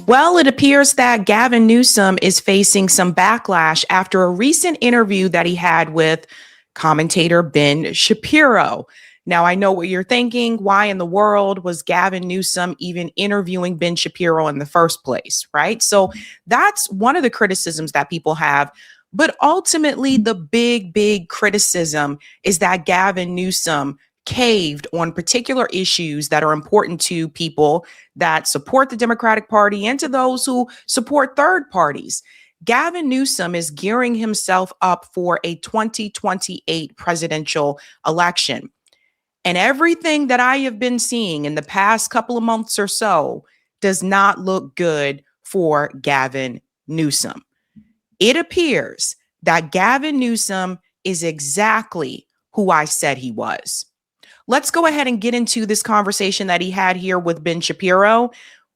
Well, it appears that Gavin Newsom is facing some backlash after a recent interview that he had with commentator Ben Shapiro. Now, I know what you're thinking. Why in the world was Gavin Newsom even interviewing Ben Shapiro in the first place, right? So that's one of the criticisms that people have. But ultimately, the big criticism is that Gavin Newsom caved on particular issues that are important to people that support the Democratic Party and to those who support third parties. Gavin Newsom is gearing himself up for a 2028 presidential election. And everything that I have been seeing in the past couple of months or so does not look good for Gavin Newsom. It appears that Gavin Newsom is exactly who I said he was. Let's go ahead and get into this conversation that he had here with Ben Shapiro.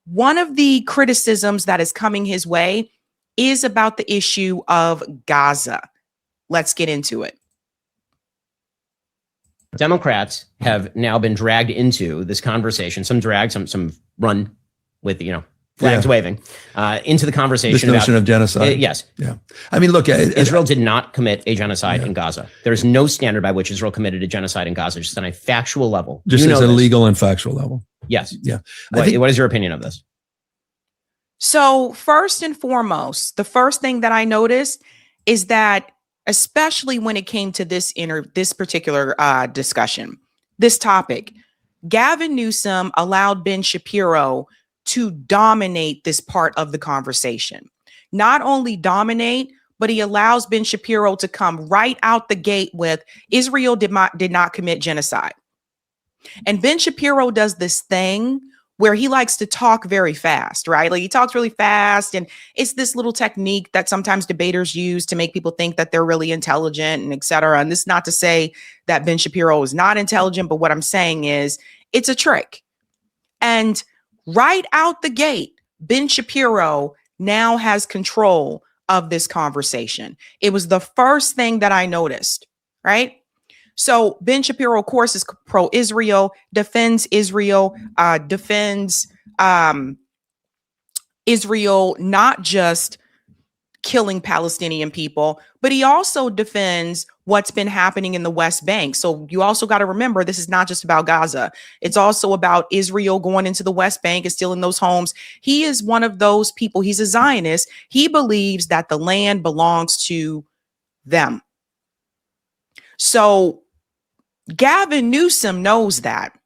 One of the criticisms that is coming his way is about the issue of Gaza. Let's get into it. Democrats have now been dragged into this conversation, some dragged, some run with, flags waving, into the conversation. This notion of genocide. Yes. Yeah. I mean, look, Israel did not commit a genocide in Gaza. There's no standard by which Israel committed a genocide in Gaza, just on a factual level. Just as a legal and factual level. Yes. Yeah. What is your opinion of this? So first and foremost, the first thing that I noticed is that, especially when it came to this particular discussion, this topic, Gavin Newsom allowed Ben Shapiro to dominate this part of the conversation. Not only dominate, but he allows Ben Shapiro to come right out the gate with Israel did not commit genocide. And Ben Shapiro does this thing where he likes to talk very fast, right? Like he talks really fast, and it's this little technique that sometimes debaters use to make people think that they're really intelligent and et cetera. And this is not to say that Ben Shapiro is not intelligent, but what I'm saying is it's a trick. And right out the gate, Ben Shapiro now has control of this conversation. It was the first thing that I noticed, right? So Ben Shapiro, of course, is pro-Israel, defends Israel, defends Israel, not just killing Palestinian people, but he also defends what's been happening in the West Bank. So you also got to remember, this is not just about Gaza. It's also about Israel going into the West Bank and stealing those homes. He is one of those people. He's a Zionist. He believes that the land belongs to them. So Gavin Newsom knows that.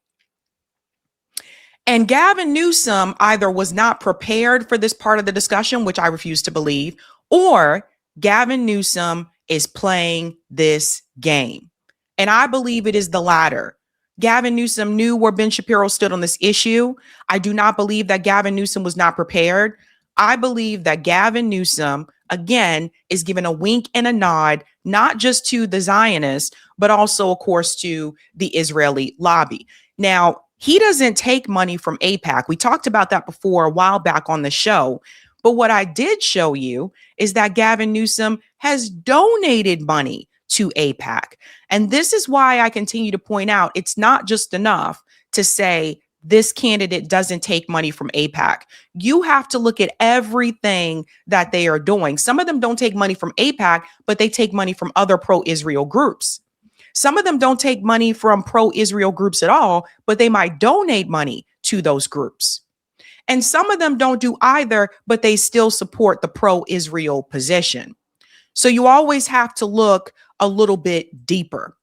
And Gavin Newsom either was not prepared for this part of the discussion, which I refuse to believe, or Gavin Newsom is playing this game. And I believe it is the latter. Gavin Newsom knew where Ben Shapiro stood on this issue. I do not believe that Gavin Newsom was not prepared. I believe that Gavin Newsom, again, is given a wink and a nod, not just to the Zionists, but also, of course, to the Israeli lobby. Now, he doesn't take money from AIPAC. We talked about that before a while back on the show. But what I did show you is that Gavin Newsom has donated money to AIPAC. And this is why I continue to point out it's not just enough to say this candidate doesn't take money from AIPAC. You have to look at everything that they are doing. Some of them don't take money from AIPAC, but they take money from other pro-Israel groups. Some of them don't take money from pro-Israel groups at all, but they might donate money to those groups. And some of them don't do either, but they still support the pro-Israel position. So you always have to look a little bit deeper.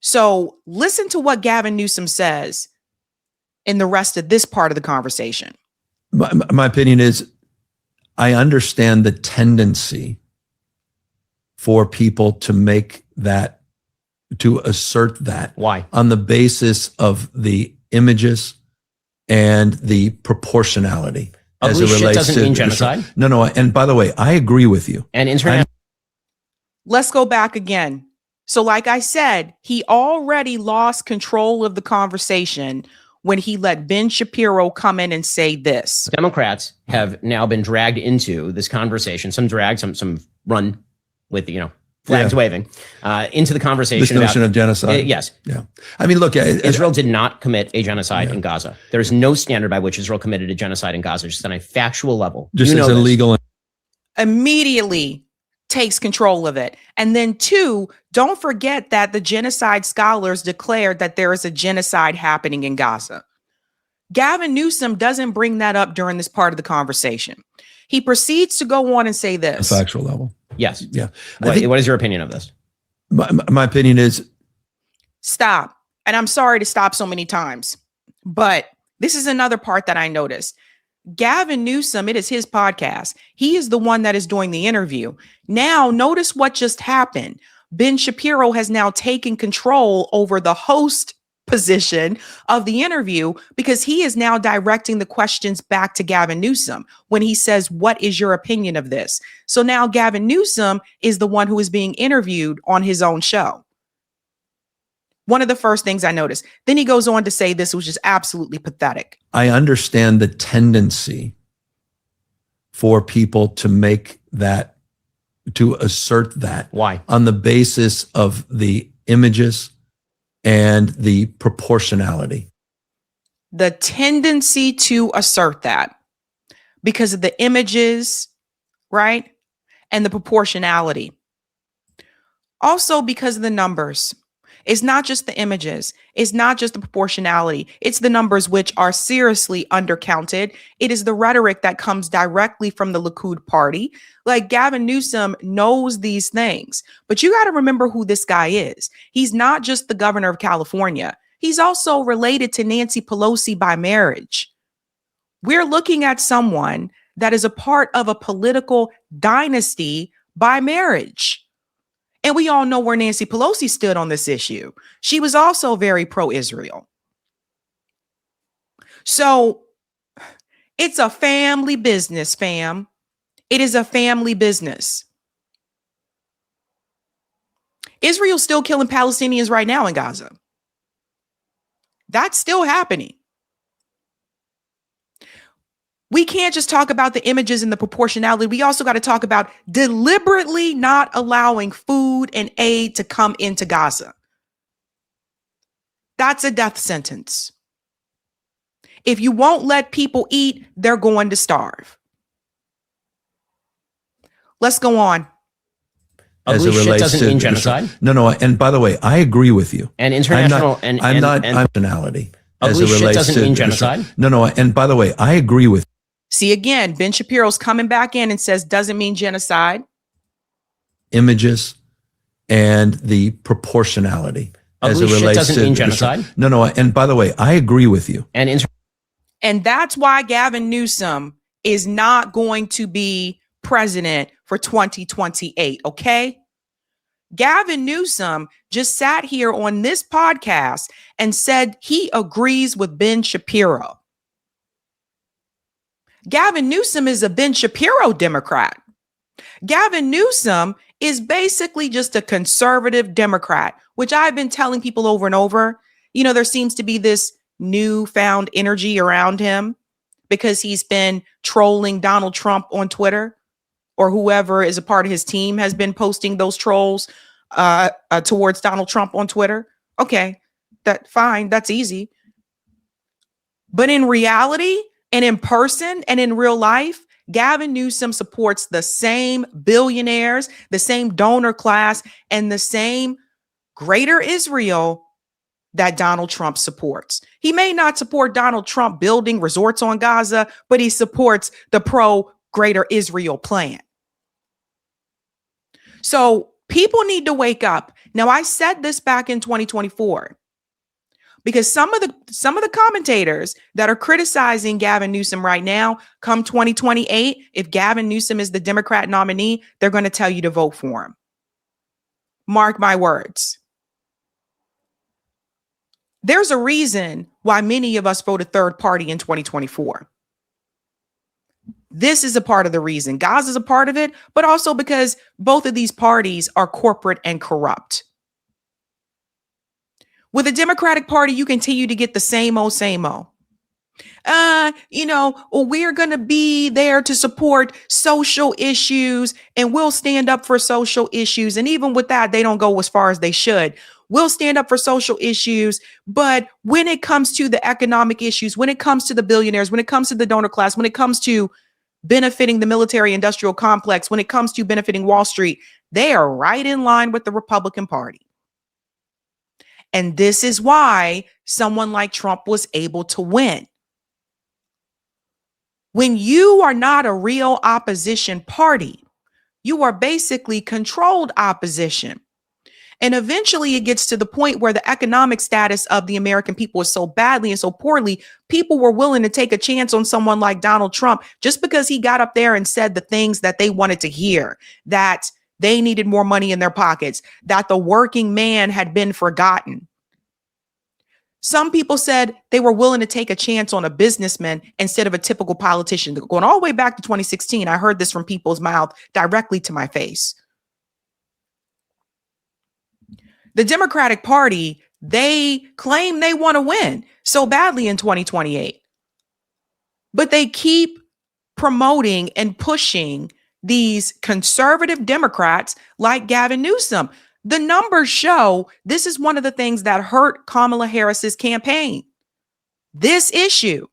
So listen to what Gavin Newsom says in the rest of this part of the conversation. My opinion is, I understand the tendency for people to make that, to assert that. Why? On the basis of the images and the proportionality as it relates doesn't mean genocide. No. And by the way, I agree with you. And international. Let's go back again. So like I said, he already lost control of the conversation when he let Ben Shapiro come in and say this. Democrats have now been dragged into this conversation, some dragged, some run with, flags waving, into the conversation this notion of genocide. Yes. Yeah. I mean, look, Israel did not commit a genocide in Gaza. There is no standard by which Israel committed a genocide in Gaza, just on a factual level. Just as illegal. Immediately takes control of it. And then two, don't forget that the genocide scholars declared that there is a genocide happening in Gaza. Gavin Newsom doesn't bring that up during this part of the conversation. He proceeds to go on and say this. A factual level. Yes. Yeah. What is your opinion of this? My opinion is stop. And I'm sorry to stop so many times, but this is another part that I noticed. Gavin Newsom, it is his podcast. He is the one that is doing the interview. Now, notice what just happened. Ben Shapiro has now taken control over the host position of the interview because he is now directing the questions back to Gavin Newsom when he says, what is your opinion of this? So now Gavin Newsom is the one who is being interviewed on his own show. One of the first things I noticed. Then he goes on to say this was just absolutely pathetic. I understand the tendency for people to make that, to assert that. Why? On the basis of the images and the proportionality. The tendency to assert that because of the images, right? And the proportionality. Also because of the numbers. It's not just the images. It's not just the proportionality. It's the numbers which are seriously undercounted. It is the rhetoric that comes directly from the Likud party. Like Gavin Newsom knows these things, but you got to remember who this guy is. He's not just the governor of California. He's also related to Nancy Pelosi by marriage. We're looking at someone that is a part of a political dynasty by marriage. And we all know where Nancy Pelosi stood on this issue. She was also very pro-Israel. So it's a family business, fam. It is a family business. Israel's still killing Palestinians right now in Gaza. That's still happening. We can't just talk about the images and the proportionality. We also got to talk about deliberately not allowing food and aid to come into Gaza. That's a death sentence. If you won't let people eat, they're going to starve. Let's go on. As it relates doesn't to mean genocide. No. And by the way, I agree with you. And international I'm not nationality. As ugly it shit relates doesn't to mean genocide. No. And by the way, I agree with you. See, again, Ben Shapiro's coming back in and says, doesn't mean genocide. Images and the proportionality. As it relates doesn't mean genocide. No. And by the way, I agree with you. And that's why Gavin Newsom is not going to be president for 2028. Okay. Gavin Newsom just sat here on this podcast and said he agrees with Ben Shapiro. Gavin Newsom is a Ben Shapiro Democrat. Gavin Newsom is basically just a conservative Democrat, which I've been telling people over and over. You know, there seems to be this newfound energy around him because he's been trolling Donald Trump on Twitter, or whoever is a part of his team has been posting those trolls towards Donald Trump on Twitter. Okay, fine. That's easy. But in reality, and in person and in real life, Gavin Newsom supports the same billionaires, the same donor class, and the same greater Israel that Donald Trump supports. He may not support Donald Trump building resorts on Gaza, but he supports the pro-greater Israel plan. So people need to wake up. Now, I said this back in 2024. Because some of the commentators that are criticizing Gavin Newsom right now, come 2028, if Gavin Newsom is the Democrat nominee, they're going to tell you to vote for him. Mark my words. There's a reason why many of us voted third party in 2024. This is a part of the reason. Gaza is a part of it, but also because both of these parties are corporate and corrupt. With the Democratic Party, you continue to get the same old, same old. We're going to be there to support social issues and we'll stand up for social issues. And even with that, they don't go as far as they should. We'll stand up for social issues. But when it comes to the economic issues, when it comes to the billionaires, when it comes to the donor class, when it comes to benefiting the military industrial complex, when it comes to benefiting Wall Street, they are right in line with the Republican Party. And this is why someone like Trump was able to win. When you are not a real opposition party, you are basically controlled opposition. And eventually it gets to the point where the economic status of the American people is so badly and so poorly, people were willing to take a chance on someone like Donald Trump just because he got up there and said the things that they wanted to hear, that they needed more money in their pockets, that the working man had been forgotten. Some people said they were willing to take a chance on a businessman instead of a typical politician. Going all the way back to 2016, I heard this from people's mouth directly to my face. The Democratic Party, they claim they want to win so badly in 2028, but they keep promoting and pushing these conservative Democrats like Gavin Newsom. The numbers show this is one of the things that hurt Kamala Harris's campaign, this issue.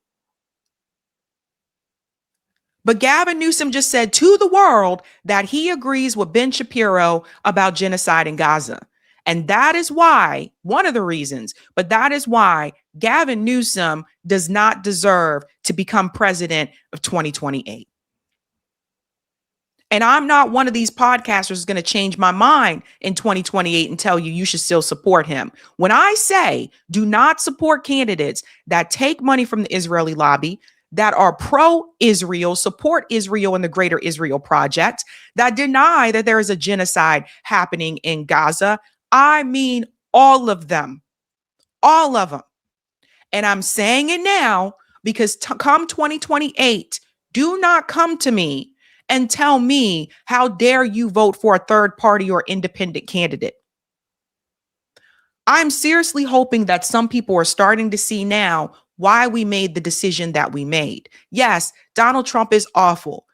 But Gavin Newsom just said to the world that he agrees with Ben Shapiro about genocide in Gaza. And that is why, one of the reasons, but that is why Gavin Newsom does not deserve to become president of 2028. And I'm not one of these podcasters who's going to change my mind in 2028 and tell you should still support him. When I say do not support candidates that take money from the Israeli lobby, that are pro-Israel, support Israel and the Greater Israel Project, that deny that there is a genocide happening in Gaza, I mean all of them, all of them. And I'm saying it now because come 2028, do not come to me and tell me, how dare you vote for a third party or independent candidate? I'm seriously hoping that some people are starting to see now why we made the decision that we made. Yes, Donald Trump is awful,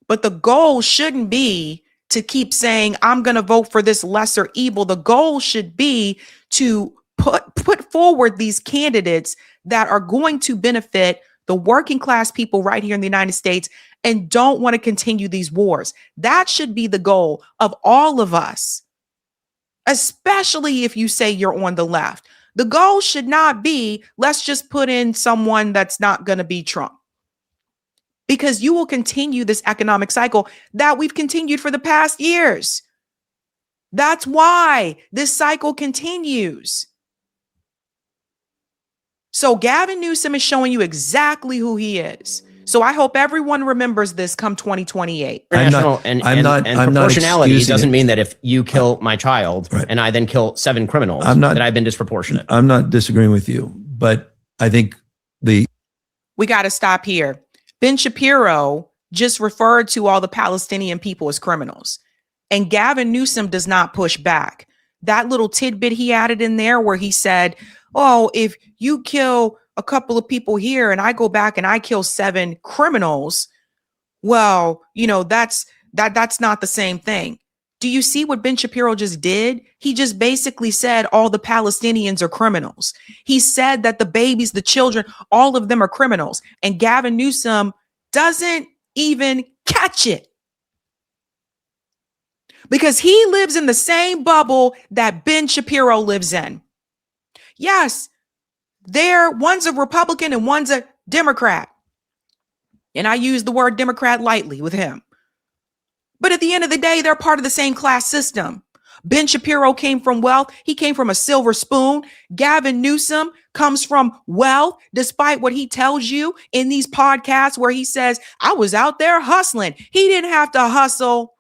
but the goal shouldn't be to keep saying, I'm going to vote for this lesser evil. The goal should be to put forward these candidates that are going to benefit the working class people right here in the United States and don't want to continue these wars. That should be the goal of all of us, especially if you say you're on the left. The goal should not be, let's just put in someone that's not going to be Trump, because you will continue this economic cycle that we've continued for the past years. That's why this cycle continues. So Gavin Newsom is showing you exactly who he is. So I hope everyone remembers this come 2028. Proportionality doesn't mean that if you kill my child and I then kill 7 criminals, that I've been disproportionate. I'm not disagreeing with you, but I think we got to stop here. Ben Shapiro just referred to all the Palestinian people as criminals, and Gavin Newsom does not push back. That little tidbit he added in there where he said, oh, if you kill a couple of people here and I go back and I kill 7 criminals, well, that's not the same thing. Do you see what Ben Shapiro just did? He just basically said all the Palestinians are criminals. He said that the babies, the children, all of them are criminals. And Gavin Newsom doesn't even catch it, because he lives in the same bubble that Ben Shapiro lives in. Yes, one's a Republican and one's a Democrat. And I use the word Democrat lightly with him. But at the end of the day, they're part of the same class system. Ben Shapiro came from wealth. He came from a silver spoon. Gavin Newsom comes from wealth, despite what he tells you in these podcasts where he says, I was out there hustling. He didn't have to hustle.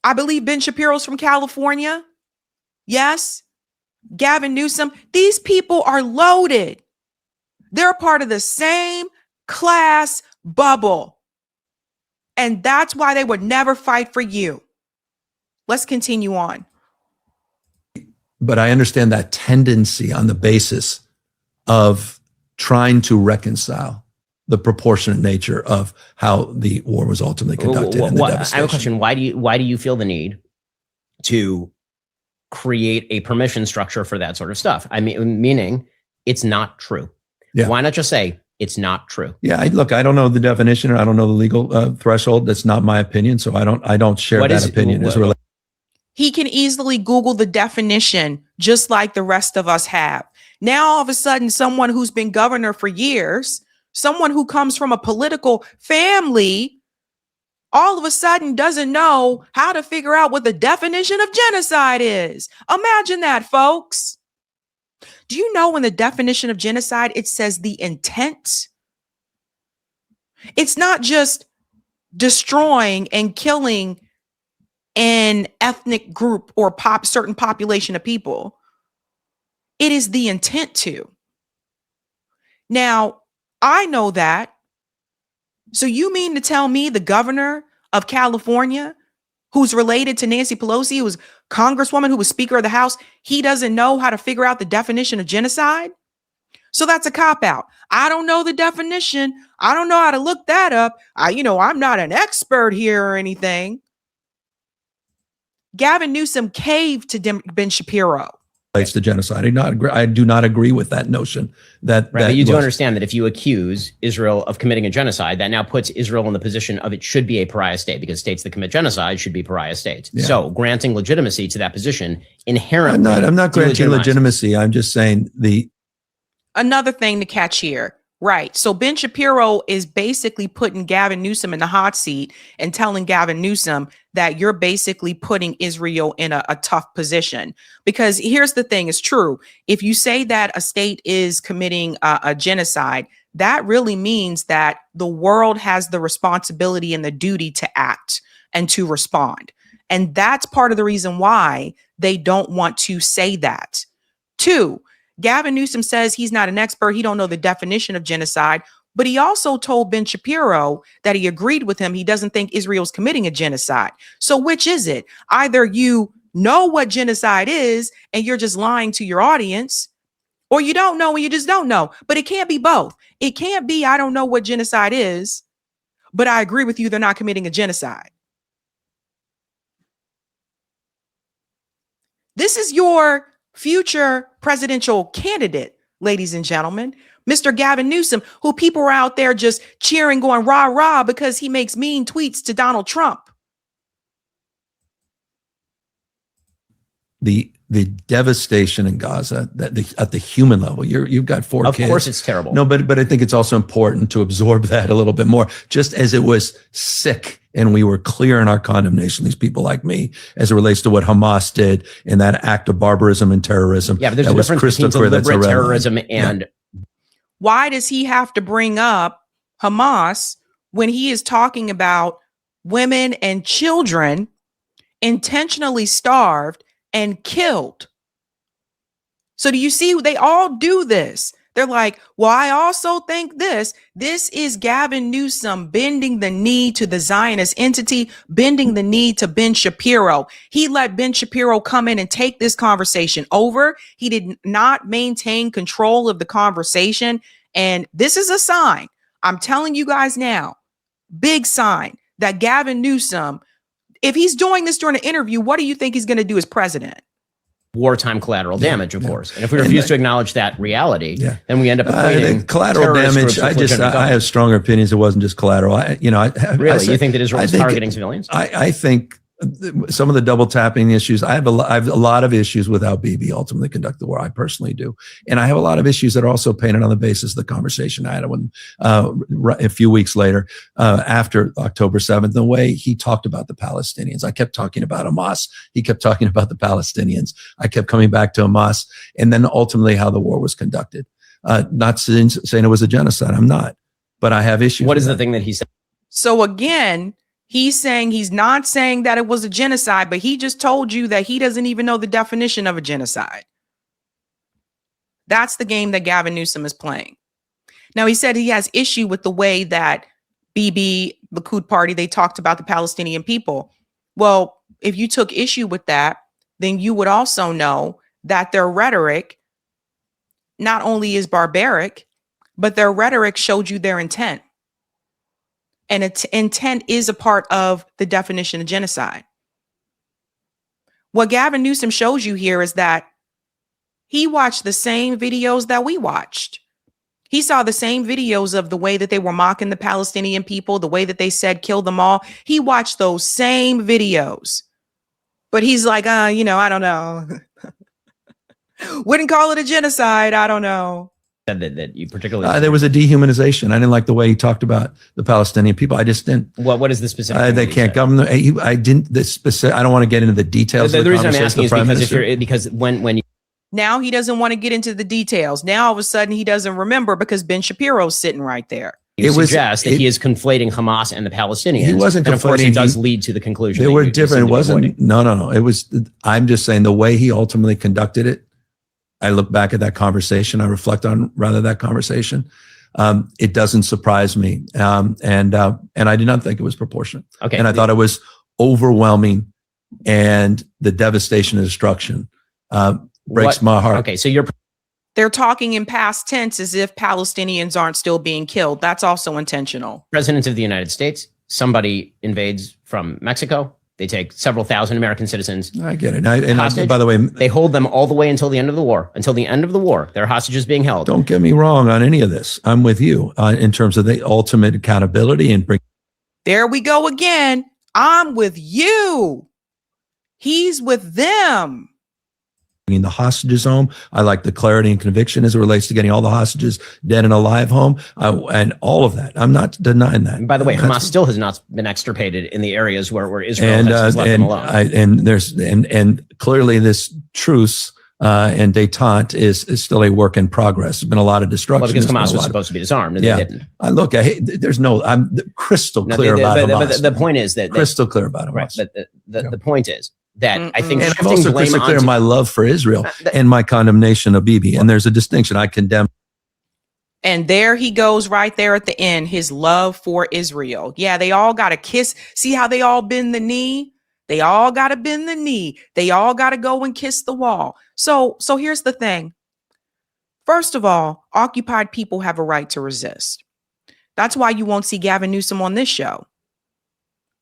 I believe Ben Shapiro's from California. Yes. Gavin Newsom. These people are loaded. They're part of the same class bubble. And that's why they would never fight for you. Let's continue on. but I understand that tendency on the basis of trying to reconcile the proportionate nature of how the war was ultimately conducted. And the devastation. I have a question. Why do you feel the need to create a permission structure for that sort of stuff? I mean, meaning it's not true. Yeah. Why not just say it's not true? Yeah, I don't know the definition, or I don't know the legal threshold. That's not my opinion, so I don't share that opinion. He can easily Google the definition, just like the rest of us have. Now, all of a sudden, someone who's been governor for years, someone who comes from a political family, all of a sudden doesn't know how to figure out what the definition of genocide is. Imagine that, folks. Do you know in the definition of genocide, it says the intent? It's not just destroying and killing an ethnic group or certain population of people. It is the intent to. Now, I know that. So you mean to tell me the governor of California, who's related to Nancy Pelosi, who was congresswoman, who was Speaker of the House, he doesn't know how to figure out the definition of genocide? So that's a cop-out. I don't know the definition. I don't know how to look that up. I'm not an expert here or anything. Gavin Newsom caved to Ben Shapiro. To genocide. I do not agree with that notion. But you do understand that if you accuse Israel of committing a genocide, that now puts Israel in the position of it should be a pariah state, because states that commit genocide should be pariah states. Yeah. So granting legitimacy to that position inherently. I'm not granting legitimacy. I'm just saying another thing to catch here. Right. So Ben Shapiro is basically putting Gavin Newsom in the hot seat and telling Gavin Newsom that you're basically putting Israel in a tough position. Because here's the thing, it's true. If you say that a state is committing a genocide, that really means that the world has the responsibility and the duty to act and to respond. And that's part of the reason why they don't want to say that. Two, Gavin Newsom says he's not an expert. He don't know the definition of genocide, but he also told Ben Shapiro that he agreed with him. He doesn't think Israel's committing a genocide. So which is it? Either you know what genocide is and you're just lying to your audience, or you don't know and you just don't know. But it can't be both. It can't be, I don't know what genocide is, but I agree with you, they're not committing a genocide. This is your future presidential candidate, ladies and gentlemen, Mr. Gavin Newsom, who people are out there just cheering, going rah, rah, because he makes mean tweets to Donald Trump. The devastation in Gaza, at the human level, you've got four kids. Of course, it's terrible. No, but I think it's also important to absorb that a little bit more. Just as it was sick, and we were clear in our condemnation, these people like me, as it relates to what Hamas did in that act of barbarism and terrorism. Yeah, but there's a difference between deliberate terrorism and. Yeah. Why does he have to bring up Hamas when he is talking about women and children intentionally starved and killed? So do you see, they all do this. They're like, well, I also think this is Gavin Newsom bending the knee to the Zionist entity, bending the knee to Ben Shapiro. He let Ben Shapiro come in and take this conversation over. He did not maintain control of the conversation. And this is a sign. I'm telling you guys now, big sign that Gavin Newsom, if he's doing this during an interview, what do you think he's going to do as president? Wartime collateral damage, of course. And if we refuse to acknowledge that reality, then we end up equating collateral damage. I have stronger opinions. It wasn't just collateral. Really? You think that Israel is targeting civilians? I think some of the double tapping issues. I have a lot of issues with how Bibi ultimately conducted the war. I personally do, and I have a lot of issues that are also painted on the basis of the conversation I had when a few weeks later, after October 7th, the way he talked about the Palestinians. I kept talking about Hamas. He kept talking about the Palestinians. I kept coming back to Hamas, and then ultimately how the war was conducted. Not saying it was a genocide. I'm not, but I have issues. What is the thing that he said? So again, he's saying he's not saying that it was a genocide, but he just told you that he doesn't even know the definition of a genocide. That's the game that Gavin Newsom is playing. Now, he said he has issue with the way that Bibi, Likud party, they talked about the Palestinian people. Well, if you took issue with that, then you would also know that their rhetoric not only is barbaric, but their rhetoric showed you their intent. And intent is a part of the definition of genocide. What Gavin Newsom shows you here is that he watched the same videos that we watched. He saw the same videos of the way that they were mocking the Palestinian people, the way that they said, kill them all. He watched those same videos. But he's like, I don't know. Wouldn't call it a genocide. I don't know. That you particularly there was a dehumanization. I didn't like the way he talked about the Palestinian people. I just didn't. What is the specific? They can't come. I didn't. The specific. I don't want to get into the details. The reason I'm asking is because when you, now he doesn't want to get into the details. Now all of a sudden he doesn't remember because Ben Shapiro's sitting right there. You suggest that he is conflating Hamas and the Palestinians. He wasn't, and of course, it does lead to the conclusion. They were different. It wasn't. No. It was. I'm just saying the way he ultimately conducted it. I look back at that conversation. I reflect on rather that conversation. It doesn't surprise me, and I did not think it was proportionate. Okay, and I thought it was overwhelming, and the devastation and destruction breaks my heart. Okay, so they're talking in past tense as if Palestinians aren't still being killed. That's also intentional. President of the United States. Somebody invades from Mexico. They take several thousand American citizens. I get it. And by the way, they hold them all the way until the end of the war. Until the end of the war, their hostages being held. Don't get me wrong on any of this. I'm with you in terms of the ultimate accountability and bring. There we go again. I'm with you. He's with them. Bringing the hostages home. I like the clarity and conviction as it relates to getting all the hostages dead and alive home, and all of that. I'm not denying that. And by the way, Hamas still has not been extirpated in the areas where Israel has left them alone. And clearly this truce and détente is still a work in progress. There's been a lot of destruction. Well, because Hamas was supposed to be disarmed, and they didn't. Look, I'm crystal clear about Hamas. But the point is that crystal clear about Hamas. Right, but the point is that I think, and I'm also crystal clear in my love for Israel and my condemnation of Bibi. And there's a distinction. I condemn. And there he goes right there at the end, his love for Israel. Yeah, they all got to kiss. See how they all bend the knee? They all got to bend the knee. They all got to go and kiss the wall. So here's the thing. First of all, occupied people have a right to resist. That's why you won't see Gavin Newsom on this show.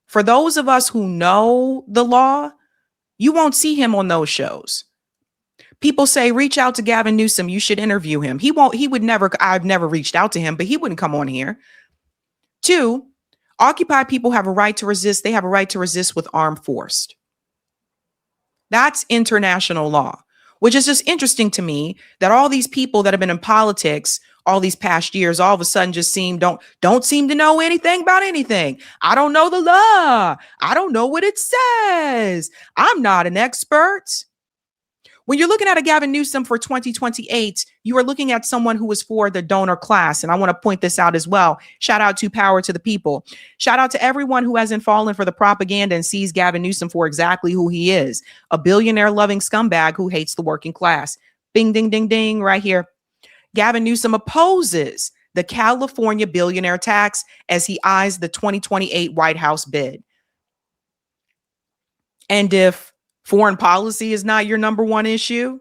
For those of us who know the law, you won't see him on those shows. People say, reach out to Gavin Newsom. You should interview him. He would never, I've never reached out to him, but he wouldn't come on here. 2, occupied people have a right to resist. They have a right to resist with armed force. That's international law, which is just interesting to me that all these people that have been in politics all these past years, all of a sudden just don't seem to know anything about anything. I don't know the law. I don't know what it says. I'm not an expert. When you're looking at a Gavin Newsom for 2028, you are looking at someone who is for the donor class. And I want to point this out as well. Shout out to Power to the People. Shout out to everyone who hasn't fallen for the propaganda and sees Gavin Newsom for exactly who he is, a billionaire loving scumbag who hates the working class. Bing, ding, ding, ding, right here. Gavin Newsom opposes the California billionaire tax as he eyes the 2028 White House bid. And if foreign policy is not your number one issue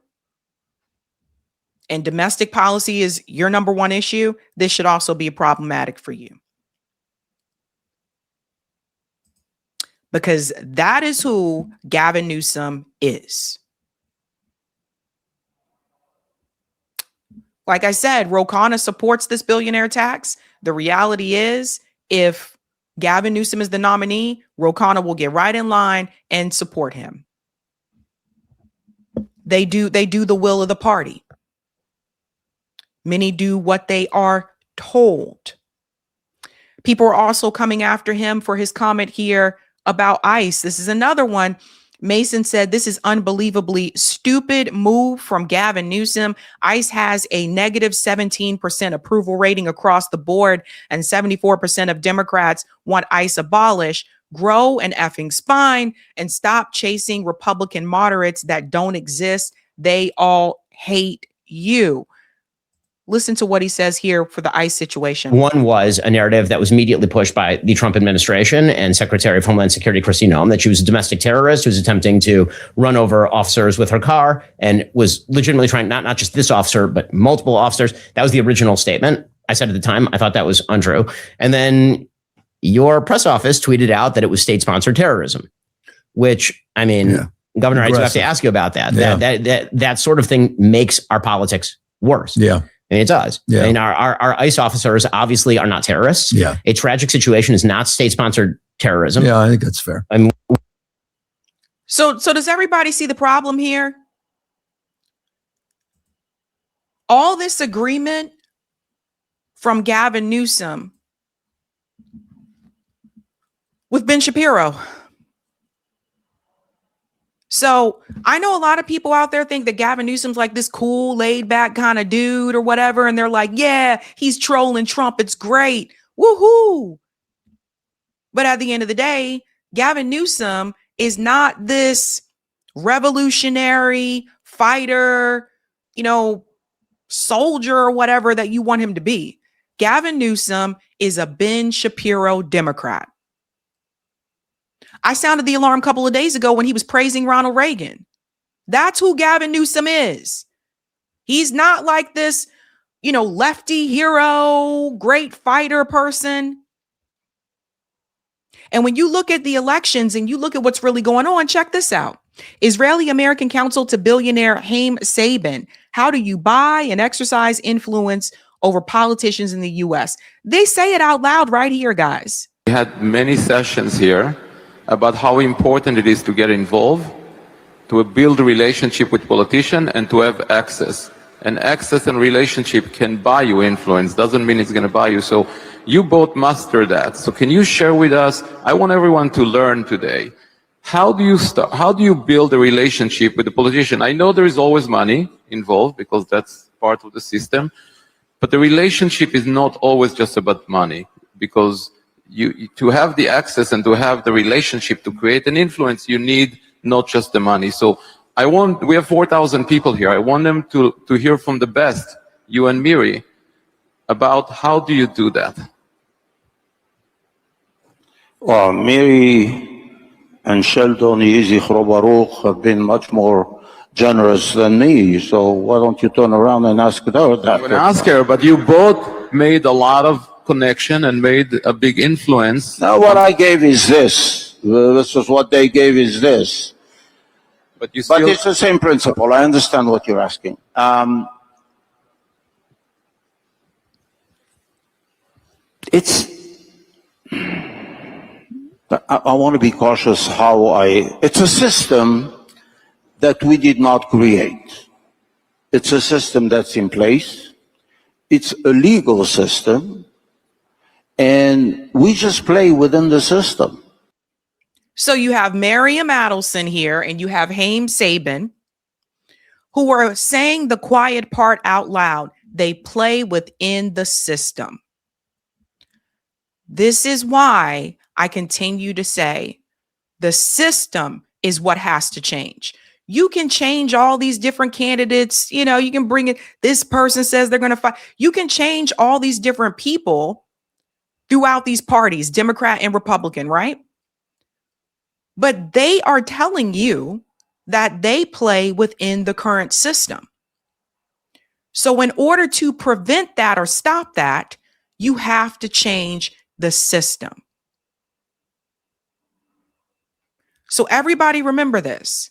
and domestic policy is your number one issue, this should also be problematic for you. Because that is who Gavin Newsom is. Like I said, Ro Khanna supports this billionaire tax. The reality is, if Gavin Newsom is the nominee, Ro Khanna will get right in line and support him. They do the will of the party. Many do what they are told. People are also coming after him for his comment here about ICE. This is another one. Mason said, this is unbelievably stupid move from Gavin Newsom. ICE has a negative 17% approval rating across the board, and 74% of Democrats want ICE abolished. Grow an effing spine and stop chasing Republican moderates that don't exist. They all hate you. listen to what he says here for the ICE situation. One was a narrative that was immediately pushed by the Trump administration and Secretary of Homeland Security Kristi Noem that she was a domestic terrorist who was attempting to run over officers with her car and was legitimately trying, not just this officer, but multiple officers. That was the original statement. I said at the time, I thought that was untrue. And then your press office tweeted out that it was state-sponsored terrorism, which, I mean, Governor, I do have to ask you about that. Yeah. That sort of thing makes our politics worse. Yeah. And it does. Yeah. I mean, our ICE officers obviously are not terrorists. Yeah. A tragic situation is not state-sponsored terrorism. Yeah, I think that's fair. I mean, so does everybody see the problem here? All this agreement from Gavin Newsom with Ben Shapiro. So I know a lot of people out there think that Gavin Newsom's like this cool, laid back kind of dude or whatever. And they're like, yeah, he's trolling Trump. It's great. Woohoo. But at the end of the day, Gavin Newsom is not this revolutionary fighter, soldier or whatever that you want him to be. Gavin Newsom is a Ben Shapiro Democrat. I sounded the alarm a couple of days ago when he was praising Ronald Reagan. That's who Gavin Newsom is. He's not like this, lefty hero, great fighter person. And when you look at the elections and you look at what's really going on, check this out. Israeli American counsel to billionaire Haim Sabin. How do you buy and exercise influence over politicians in the U.S.? They say it out loud right here, guys. We had many sessions here about how important it is to get involved, to build a relationship with politicians, and to have access. And access and relationship can buy you influence, doesn't mean it's going to buy you. So you both master that. So can you share with us, I want everyone to learn today, how do you build a relationship with the politician? I know there is always money involved because that's part of the system, but the relationship is not always just about money, because to have the access and to have the relationship to create an influence, you need not just the money. So we have 4,000 people here. I want them to hear from the best, you and Miri, about how do you do that? Well, Miri and Sheldon Yizichro Baruch have been much more generous than me. So why don't you turn around and ask her that? I'm going to ask her, but you both made a lot of connection and made a big influence. Now what I gave is this. This is what they gave is this. But it's the same principle. I understand what you're asking. I want to be cautious it's a system that we did not create. It's a system that's in place. It's a legal system. And we just play within the system. So you have Miriam Adelson here and you have Haim Sabin, who are saying the quiet part out loud. They play within the system. This is why I continue to say the system is what has to change. You can change all these different candidates. You can bring it. This person says they're going to fight. You can change all these different people throughout these parties, Democrat and Republican, right? But they are telling you that they play within the current system. So in order to prevent that or stop that, you have to change the system. So everybody remember this.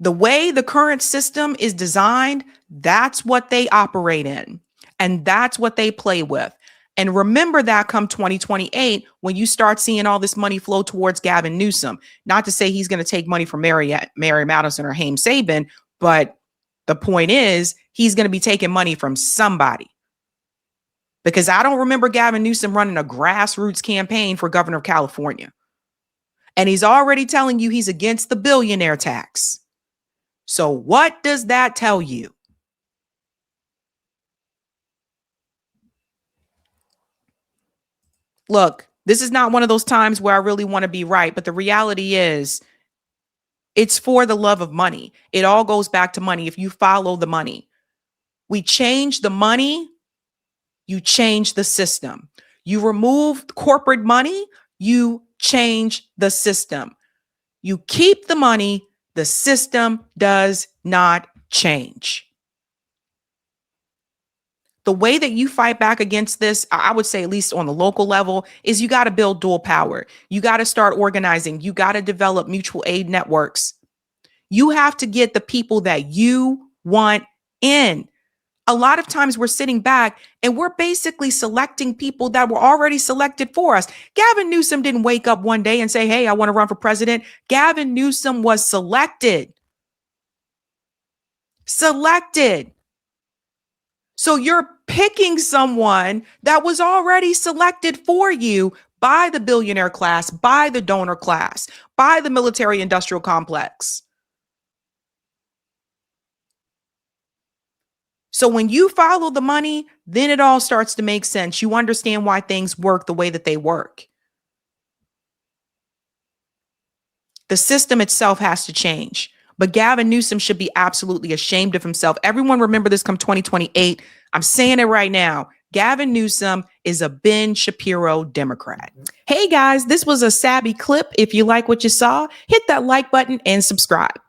The way the current system is designed, that's what they operate in. And that's what they play with. And remember that come 2028, when you start seeing all this money flow towards Gavin Newsom. Not to say he's going to take money from Mary Madison or Haim Sabin, but the point is he's going to be taking money from somebody. Because I don't remember Gavin Newsom running a grassroots campaign for governor of California. And he's already telling you he's against the billionaire tax. So what does that tell you? Look, this is not one of those times where I really want to be right, but the reality is it's for the love of money. It all goes back to money if you follow the money. We change the money, you change the system. You remove corporate money, you change the system. You keep the money, the system does not change. The way that you fight back against this, I would say, at least on the local level, is you got to build dual power. You got to start organizing. You got to develop mutual aid networks. You have to get the people that you want in. A lot of times we're sitting back and we're basically selecting people that were already selected for us. Gavin Newsom didn't wake up one day and say, hey, I want to run for president. Gavin Newsom was selected. Selected. So you're picking someone that was already selected for you by the billionaire class, by the donor class, by the military industrial complex. So when you follow the money, then it all starts to make sense. You understand why things work the way that they work. The system itself has to change. But Gavin Newsom should be absolutely ashamed of himself. Everyone remember this come 2028. I'm saying it right now. Gavin Newsom is a Ben Shapiro Democrat. Hey guys, this was a Sabby clip. If you like what you saw, hit that like button and subscribe.